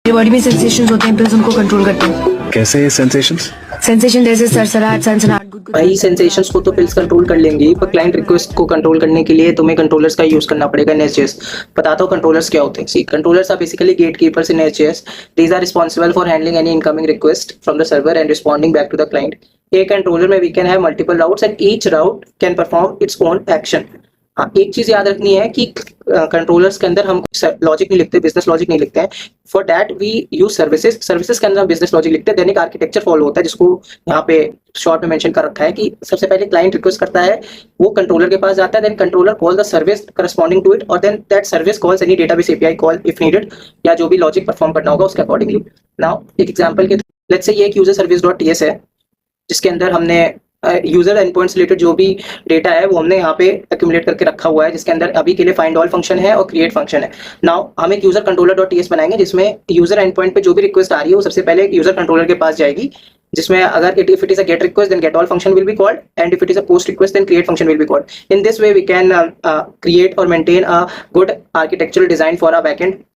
Body में sensations होते हैं, प्लस उनको कंट्रोल करते हैं। कैसे सेंसेशंस? सेंसेशन जैसे सरसराहट, सनसनाहट, गुदगुदी। भाई सेंसेशंस को तो पिल्स कंट्रोल कर लेंगी, पर क्लाइंट रिक्वेस्ट को कंट्रोल करने के लिए तुम्हें कंट्रोलर्स का यूज करना पड़ेगा। NSJS बताता हूँ कंट्रोलर्स क्या होते हैं। See controllers are basically gate keepers in NSJS. These are responsible for handling any incoming request from the server and responding back to the client. एक कंट्रोलर में we can have multiple routes and each route can perform its own action. हाँ, एक चीज याद रखनी है कि controllers के अंदर हम लॉजिक नहीं लिखते, बिजनेस लॉजिक नहीं लिखते हैं। For that we use services. Services के अंदर हम बिजनेस लॉजिक लिखते हैं। देन एक आर्किटेक्चर फॉलो होता है जिसको यहाँ पे शॉर्ट में मेंशन कर रखा है कि सबसे पहले क्लाइंट रिक्वेस्ट करता है, वो कंट्रोलर के पास जाता है, then controller call the service corresponding to it, और then that service calls any database API call if needed, या जो भी लॉजिक परफॉर्म करना होगा उसके अकॉर्डिंगली। नाउ एक एग्जांपल के लेट्स से ये एक यूजर सर्विस डॉट TS है, जिसके अंदर हमने यूजर एंडपॉइंट से रिलेटेड जो भी डेटा है वो हमने यहाँ पे एक्यूमुलेट करके रखा हुआ है, जिसके अंदर अभी के लिए फाइंड ऑल फंक्शन है और क्रिएट फंक्शन है। नाउ हम एक यूजर कंट्रोलर डॉट TS बनाएंगे जिसमें यूजर एंडपॉइंट पे जो भी रिक्वेस्ट आ रही है वो सबसे पहले यूजर कंट्रोलर के पास जाएगी, जिसमें अगर if it is a get request then get all function will be called, and if it is a post request then create function will be called. In this way we can create और maintain a good architectural design for a backend